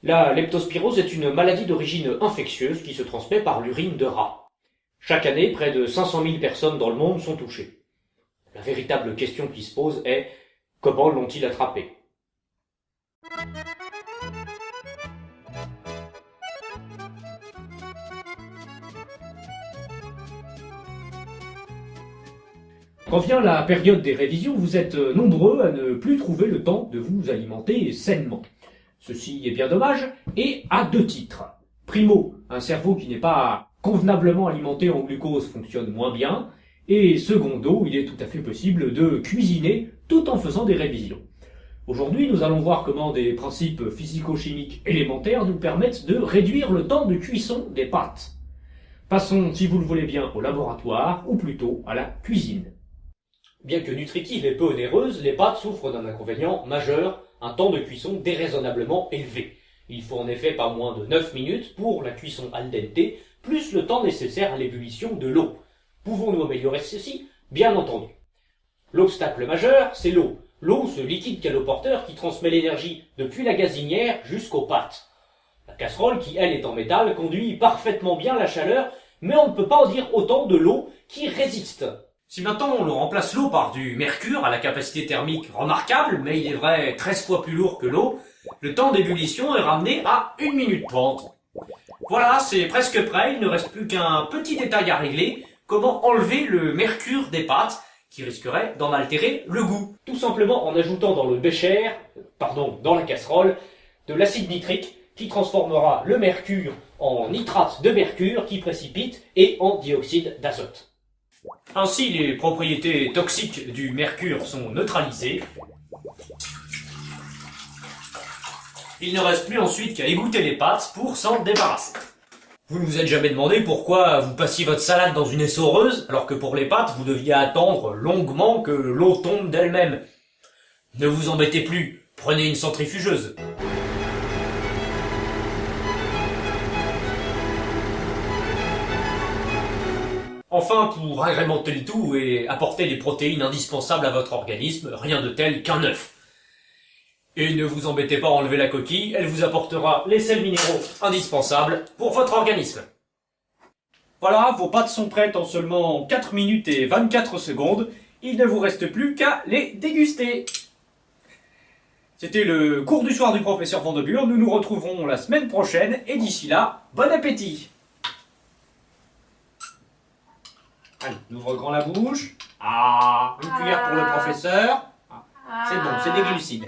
La leptospirose est une maladie d'origine infectieuse qui se transmet par l'urine de rats. Chaque année, près de 500 000 personnes dans le monde sont touchées. La véritable question qui se pose est: comment l'ont-ils attrapé? Quand vient la période des révisions, vous êtes nombreux à ne plus trouver le temps de vous alimenter sainement. Ceci est bien dommage, et à deux titres. Primo, un cerveau qui n'est pas convenablement alimenté en glucose fonctionne moins bien, et secondo, il est tout à fait possible de cuisiner tout en faisant des révisions. Aujourd'hui, nous allons voir comment des principes physico-chimiques élémentaires nous permettent de réduire le temps de cuisson des pâtes. Passons, si vous le voulez bien, au laboratoire, ou plutôt à la cuisine. Bien que nutritive et peu onéreuse, les pâtes souffrent d'un inconvénient majeur, un temps de cuisson déraisonnablement élevé. Il faut en effet pas moins de 9 minutes pour la cuisson al dente, plus le temps nécessaire à l'ébullition de l'eau. Pouvons-nous améliorer ceci? Bien entendu. L'obstacle majeur, c'est l'eau. L'eau, ce liquide caloporteur qui transmet l'énergie depuis la gazinière jusqu'aux pâtes. La casserole, qui elle est en métal, conduit parfaitement bien la chaleur, mais on ne peut pas en dire autant de l'eau qui résiste. Si maintenant on remplace l'eau par du mercure à la capacité thermique remarquable, mais il est vrai 13 fois plus lourd que l'eau, le temps d'ébullition est ramené à 1 minute 30. Voilà, c'est presque prêt, il ne reste plus qu'un petit détail à régler: comment enlever le mercure des pâtes, qui risquerait d'en altérer le goût. Tout simplement en ajoutant dans dans la casserole, de l'acide nitrique, qui transformera le mercure en nitrate de mercure, qui précipite, et en dioxyde d'azote. Ainsi, les propriétés toxiques du mercure sont neutralisées. Il ne reste plus ensuite qu'à égoutter les pâtes pour s'en débarrasser. Vous ne vous êtes jamais demandé pourquoi vous passiez votre salade dans une essoreuse, alors que pour les pâtes, vous deviez attendre longuement que l'eau tombe d'elle-même? Ne vous embêtez plus, prenez une centrifugeuse. Enfin, pour agrémenter le tout et apporter les protéines indispensables à votre organisme, rien de tel qu'un œuf. Et ne vous embêtez pas à enlever la coquille, elle vous apportera les sels minéraux indispensables pour votre organisme. Voilà, vos pâtes sont prêtes en seulement 4 minutes et 24 secondes. Il ne vous reste plus qu'à les déguster. C'était le cours du soir du professeur Vandebure. Nous nous retrouverons la semaine prochaine, et d'ici là, bon appétit! Allez, on ouvre grand la bouche. Ah, une cuillère pour le professeur. Ah, c'est bon, c'est des glucides.